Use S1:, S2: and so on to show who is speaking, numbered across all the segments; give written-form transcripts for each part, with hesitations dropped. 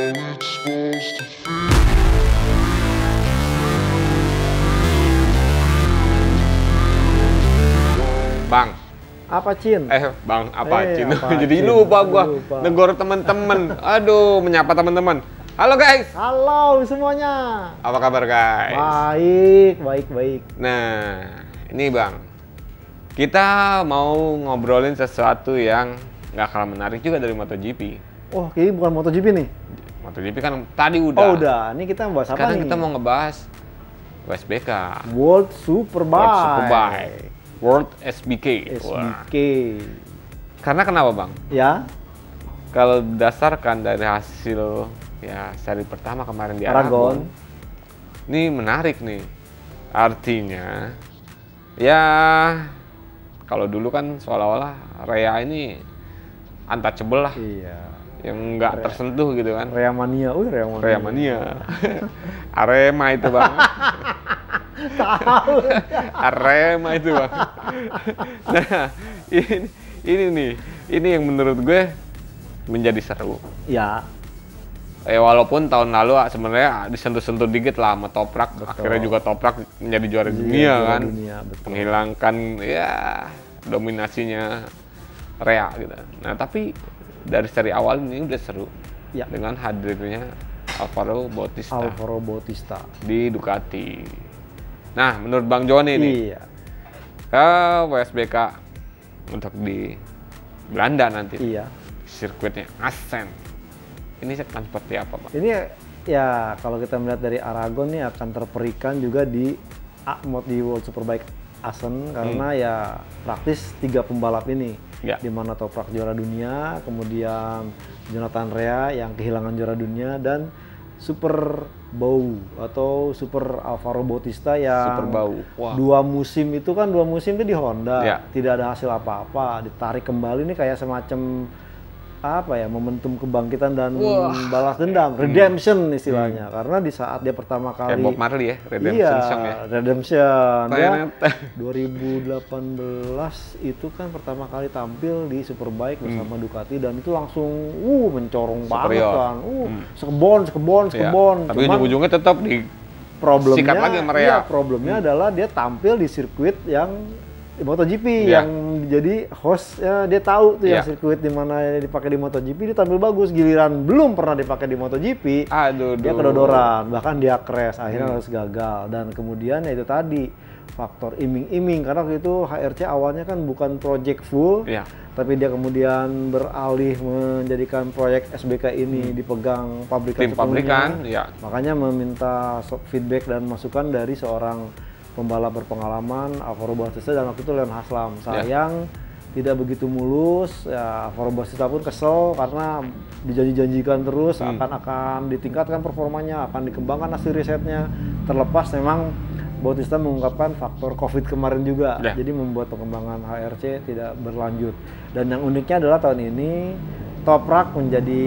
S1: Bang.
S2: Apa, Cin?
S1: Bang, apa Cin?
S2: Apa,
S1: Jadi
S2: Cin?
S1: lupa gua
S2: Lupa.
S1: negor temen-temen. Aduh, menyapa teman-teman. Halo guys.
S2: Halo semuanya.
S1: Apa kabar guys?
S2: Baik.
S1: Nah, ini Bang. Kita mau ngobrolin sesuatu yang nggak kalah menarik juga dari MotoGP.
S2: Oh, ini bukan MotoGP nih?
S1: MotoGP kan tadi udah.
S2: Oh, udah. Ini kita bahas apa
S1: Sekarang
S2: nih?
S1: kita mau ngebahas WSBK.
S2: World Superbike.
S1: World SBK. Wah.
S2: SBK.
S1: Karena kenapa Bang?
S2: Ya,
S1: Kalau berdasarkan dari hasil ya seri pertama kemarin di
S2: Aragon.
S1: Ini menarik nih. Artinya ya kalau dulu kan seolah-olah Rea ini untouchable lah,
S2: Iya.
S1: yang nggak tersentuh gitu kan.
S2: Rea Mania.
S1: Rea Mania. Arema itu Bang.
S2: Tahu.
S1: Arema itu Bang. Nah, ini nih, ini yang menurut gue menjadi seru.
S2: Ya,
S1: Walaupun tahun lalu sebenarnya disentuh-sentuh dikit lah sama Toprak.
S2: Betul.
S1: Akhirnya juga Toprak menjadi juara dunia
S2: juara
S1: kan.
S2: dunia, betul.
S1: Menghilangkan ya dominasinya Rea gitu. Nah, tapi dari seri awal ini udah seru.
S2: Ya.
S1: Dengan hadirnya Alvaro Bautista di Ducati. Nah, menurut Bang Joni nih,
S2: Iya.
S1: ke WSBK untuk di Belanda nanti,
S2: Iya.
S1: sirkuitnya Assen. Ini akan seperti apa, Bang?
S2: Ini ya kalau kita melihat dari Aragon nih akan terperikan juga di di World Superbike Assen karena ya praktis 3 pembalap ini.
S1: Ya.
S2: Di mana Toprak juara dunia, kemudian Jonathan Rea yang kehilangan juara dunia dan Super Bau atau Super Alvaro Bautista yang
S1: Super Bau. Wah.
S2: 2 musim itu di Honda,
S1: Ya.
S2: tidak ada hasil apa-apa, ditarik kembali nih kayak semacam apa ya, momentum kebangkitan dan balas dendam, redemption istilahnya. Karena di saat dia pertama
S1: Kayak
S2: kali
S1: Bob Marley ya, Redemption Song ya.
S2: Redemption. Dia
S1: Ternyata.
S2: 2018 itu kan pertama kali tampil di Superbike bersama Ducati dan itu langsung mencorong banget
S1: Superior.
S2: kan. Sekebon.
S1: Ya. Tapi
S2: Cuman
S1: ujung-ujungnya tetap di
S2: problemnya,
S1: sikat lagi sama Rea.
S2: iya, problemnya adalah dia tampil di sirkuit yang di MotoGP
S1: Ya.
S2: yang jadi hostnya, dia tahu tuh
S1: Ya.
S2: yang sirkuit di mana dipakai di MotoGP, dia tampil bagus, giliran belum pernah dipakai di MotoGP,
S1: Aduh.
S2: dia kedodoran, bahkan dia crash, akhirnya harus gagal. Dan kemudian ya itu tadi faktor iming-iming, karena waktu itu HRC awalnya kan bukan project full,
S1: Ya.
S2: tapi dia kemudian beralih menjadikan proyek SBK ini dipegang pabrikan
S1: Tim
S2: sepenuhnya.
S1: pabrikan, ya.
S2: Makanya meminta feedback dan masukan dari seorang pembalap berpengalaman, Alvaro Bautista, dan waktu itu Leon Haslam. Sayang tidak begitu mulus, ya Alvaro Bautista pun kesel karena dijanji-janjikan terus akan ditingkatkan performanya, akan dikembangkan hasil risetnya. Terlepas memang Bautista mengungkapkan faktor COVID kemarin juga, jadi membuat pengembangan HRC tidak berlanjut. Dan yang uniknya adalah tahun ini Toprak menjadi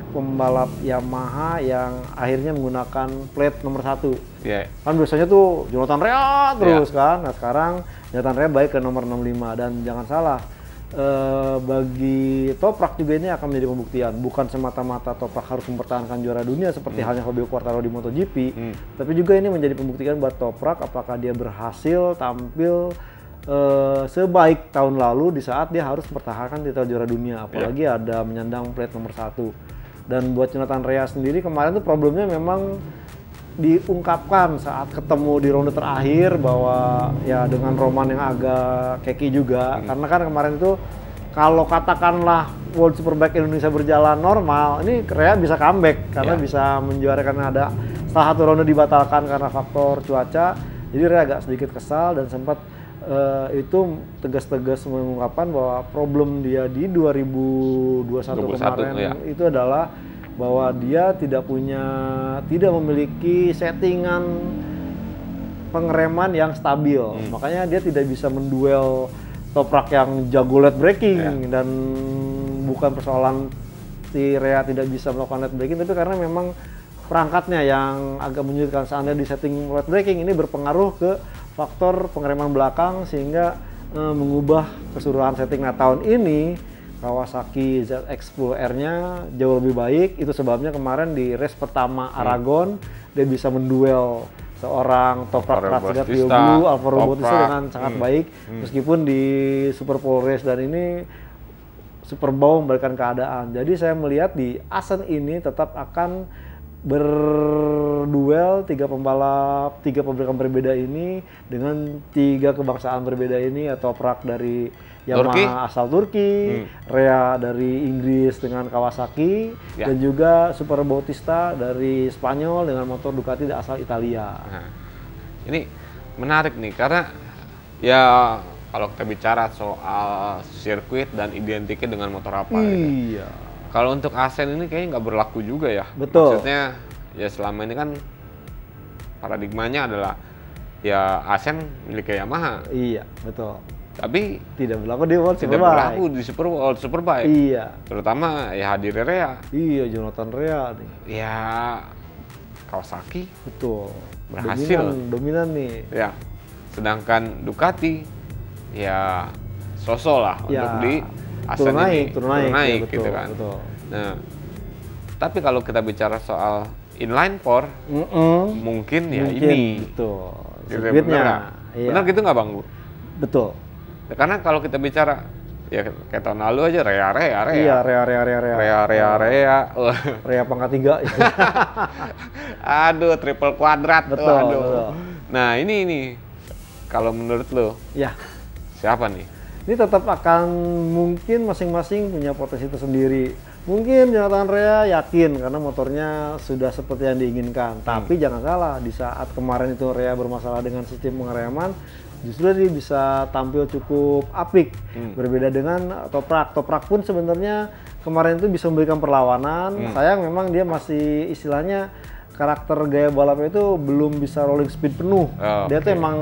S2: pembalap Yamaha yang akhirnya menggunakan plate nomor 1.
S1: Ya.
S2: Kan biasanya tuh Jonathan Rea terus kan. Nah sekarang Jonathan Rea baik ke nomor 65 dan jangan salah, bagi Toprak juga ini akan menjadi pembuktian. Bukan semata-mata Toprak harus mempertahankan juara dunia seperti halnya Fabio Quartararo di MotoGP, tapi juga ini menjadi pembuktian buat Toprak apakah dia berhasil tampil sebaik tahun lalu di saat dia harus mempertahankan titel juara dunia, apalagi ada menyandang plate nomor 1. Dan buat Jonathan Rea sendiri kemarin tuh problemnya memang diungkapkan saat ketemu di ronde terakhir bahwa ya dengan Roman yang agak keki juga, karena kan kemarin itu kalau katakanlah World Superbike Indonesia berjalan normal, ini Rea bisa comeback karena bisa menjuarakan. Ada salah satu ronde dibatalkan karena faktor cuaca, jadi Rea agak sedikit kesal dan sempat itu tegas-tegas mengungkapkan bahwa problem dia di 2021 kemarin itu adalah bahwa dia tidak memiliki settingan pengereman yang stabil. Makanya dia tidak bisa menduel Toprak yang jago late braking, dan bukan persoalan si Rea tidak bisa melakukan late braking, tapi karena memang perangkatnya yang agak menyulitkan. Seandainya di setting late braking ini berpengaruh ke faktor pengereman belakang sehingga mengubah keseluruhan setting. Nah tahun ini Kawasaki ZX-10R-nya jauh lebih baik. Itu sebabnya kemarin di race pertama Aragon dia bisa menduel seorang Toprak Razgat Lioglu, Alvaro Bautista dengan sangat baik. Meskipun di Super Pole Race dan ini Superbowl memberikan keadaan. Jadi saya melihat di Assen ini tetap akan berduel 3 pembalap, 3 pabrikan berbeda ini dengan 3 kebangsaan berbeda ini, atau Toprak dari Yamaha asal Turki, Rea dari Inggris dengan Kawasaki, dan juga Super Bautista dari Spanyol dengan motor Ducati asal Italia.
S1: Nah, ini menarik nih karena ya kalau kita bicara soal sirkuit dan identiknya dengan motor apa.
S2: Iya.
S1: Gitu. Kalau untuk Assen ini kayaknya nggak berlaku juga ya.
S2: Betul.
S1: Maksudnya ya selama ini kan paradigmanya adalah ya Assen milik Yamaha.
S2: Iya, betul.
S1: Tapi
S2: tidak berlaku di World
S1: tidak
S2: Superbike.
S1: berlaku di World Superbike.
S2: Iya.
S1: Terutama ya hadir Rea.
S2: Iya, Jonathan Rea nih.
S1: Ya Kawasaki.
S2: Betul.
S1: Berhasil.
S2: Dominan nih.
S1: Ya. Sedangkan Ducati ya sosok lah
S2: ya,
S1: untuk di Assen ini.
S2: Turun naik ya, betul,
S1: gitu kan.
S2: Betul.
S1: Nah, tapi kalau kita bicara soal inline four, mungkin ya ini.
S2: Betul.
S1: Gitu, benar
S2: iya.
S1: Benar gitu nggak Bang?
S2: Betul.
S1: Ya, karena kalau kita bicara ya kayak tahun lalu aja Rea.
S2: Iya, Rea. Rea pangkat 3.
S1: Aduh, triple kuadrat.
S2: Betul,
S1: aduh.
S2: betul.
S1: Nah, ini kalau menurut lo,
S2: ya,
S1: siapa nih?
S2: Ini tetap akan mungkin masing-masing punya potensi tersendiri. Mungkin Jonathan Rea yakin karena motornya sudah seperti yang diinginkan. Tapi jangan salah, di saat kemarin itu Rea bermasalah dengan sistem pengereman, justru dia bisa tampil cukup apik. Berbeda dengan Toprak. Toprak pun sebenarnya kemarin itu bisa memberikan perlawanan. Sayang memang dia masih istilahnya karakter gaya balapnya itu belum bisa rolling speed penuh. Dia tuh emang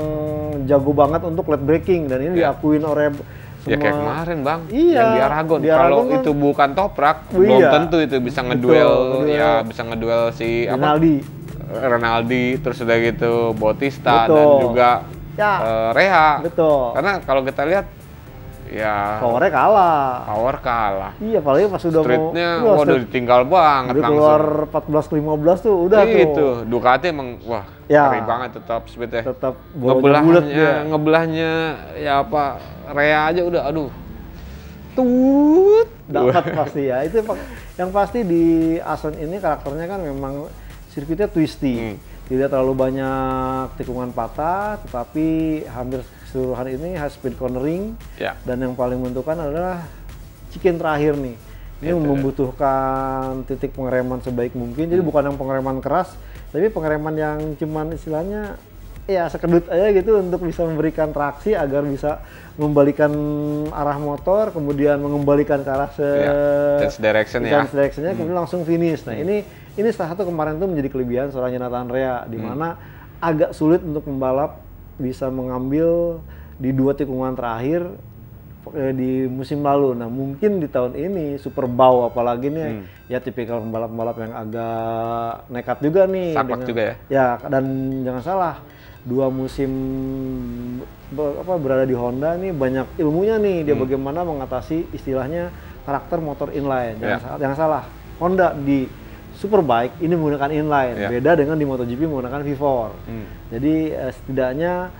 S2: jago banget untuk late braking dan ini diakuin oleh semua.
S1: Ya kayak kemarin Bang,
S2: iya,
S1: yang di Aragon. Kalau kan, itu bukan Toprak, belum tentu itu bisa ngeduel, ya bisa ngeduel si Rinaldi, terus udah gitu Bautista dan juga Rea.
S2: Betul.
S1: Karena kalau kita lihat ya
S2: power kalah. Iya, apalagi pas udah
S1: streetnya udah ditinggal banget
S2: udah
S1: langsung.
S2: Keluar 14-15 tuh udah
S1: tuh. Ducati emang wah keren banget tetap speednya.
S2: Tetap
S1: ngebelahnya ya apa Rea aja udah aduh.
S2: Dapat pasti ya. Itu yang pasti di Assen ini karakternya kan memang sirkuitnya twisty. Tidak terlalu banyak tikungan patah, tetapi hampir keseluruhan ini high speed cornering. Dan yang paling menentukan adalah chicken terakhir nih. Ini membutuhkan titik pengereman sebaik mungkin. Jadi bukan yang pengereman keras, tapi pengereman yang cuman istilahnya ya sekedut aja gitu untuk bisa memberikan traksi agar bisa membalikan arah motor, kemudian mengembalikan ke arah
S1: change directionnya,
S2: kemudian langsung finish. Nah ini salah satu kemarin tuh menjadi kelebihan seorang Jonathan Rea, di mana agak sulit untuk pembalap bisa mengambil di 2 tikungan terakhir di musim lalu. Nah mungkin di tahun ini Superbowl apalagi nih ya tipikal pembalap-pembalap yang agak nekat juga nih.
S1: Saklek juga ya?
S2: Ya, dan jangan salah 2 musim berada di Honda nih banyak ilmunya nih dia bagaimana mengatasi istilahnya karakter motor inline. Jangan salah, Honda di Superbike ini menggunakan inline, beda dengan di MotoGP menggunakan V4. Jadi setidaknya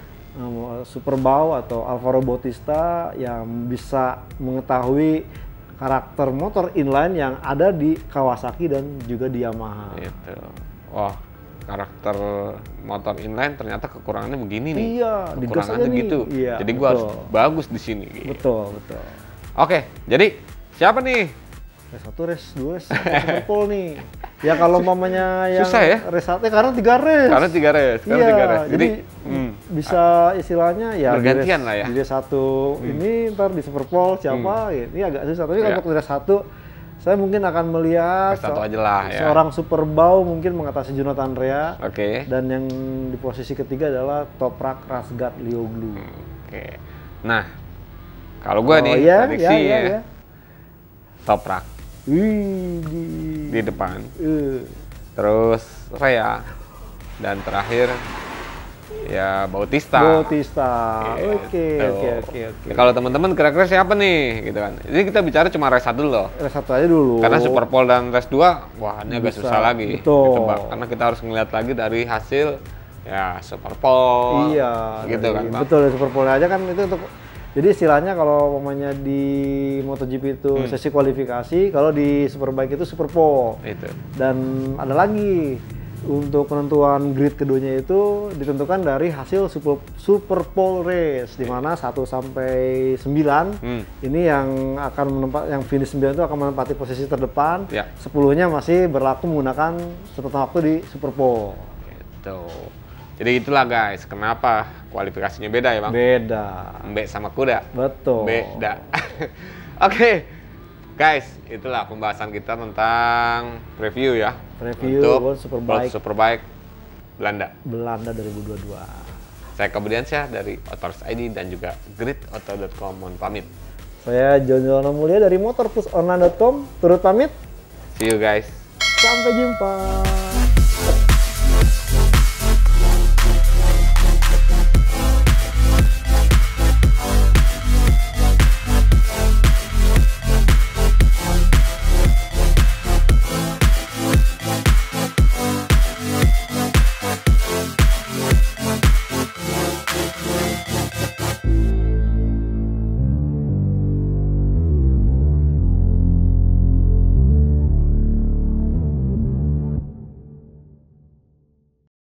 S2: Superbowl atau Alvaro Bautista yang bisa mengetahui karakter motor inline yang ada di Kawasaki dan juga di Yamaha.
S1: Itu. Wah, karakter motor inline ternyata kekurangannya begini nih.
S2: Iya,
S1: kekurangannya gitu.
S2: Iya,
S1: jadi gua harus bagus di sini. Gitu.
S2: Betul.
S1: Oke, jadi siapa nih?
S2: Race 1, race 2, race Superpole nih. Ya kalau mamanya yang
S1: susah ya?
S2: Race 1 karena 3 race.
S1: Karena 3 race.
S2: Jadi bisa istilahnya ya
S1: bergantian lah ya.
S2: Di race 1 ini ntar di Superpole siapa ini agak susah. Tapi kalau untuk race 1 saya mungkin akan melihat seorang Superbowl mungkin mengatasi Jonathan Rea. Dan yang di posisi ketiga adalah Toprak Razgat Lioglu.
S1: Nah, kalau gua nih prediksi ya. Toprak di depan, terus Rea, dan terakhir ya Bautista.
S2: Oke.
S1: Kalau teman-teman kira-kira siapa nih gitu kan. Ini kita bicara cuma race 1 loh.
S2: Race 1 aja dulu.
S1: Karena Super Pole dan race 2, wah ini agak susah lagi.
S2: Betul.
S1: Ditebak. Karena kita harus ngeliat lagi dari hasil ya Super Pole.
S2: Iya.
S1: Gitu kan, Pak.
S2: Betul, Super Pole aja kan itu untuk. Jadi istilahnya kalau umpamanya di MotoGP itu sesi kualifikasi, kalau di Superbike itu Super Pole.
S1: Itu.
S2: Dan ada lagi untuk penentuan grid keduanya itu ditentukan dari hasil Super Pole race di mana 1 sampai 9 ini yang akan yang finish 9 itu akan menempati posisi terdepan. 10-nya masih berlaku menggunakan catatan waktu di Super Pole.
S1: Gitu. Jadi itulah guys, kenapa kualifikasinya beda ya Bang?
S2: Beda.
S1: Mbek sama kuda.
S2: Betul.
S1: Beda. Oke. Guys, itulah pembahasan kita tentang review ya.
S2: Review
S1: untuk
S2: World
S1: Superbike Belanda.
S2: Belanda 2022.
S1: Saya Kebudiansyah dari Autorus ID dan juga gridauto.com. Mohon pamit.
S2: Saya John Jono Mulia dari motorplusonline.com. Turut pamit.
S1: See you guys.
S2: Sampai jumpa.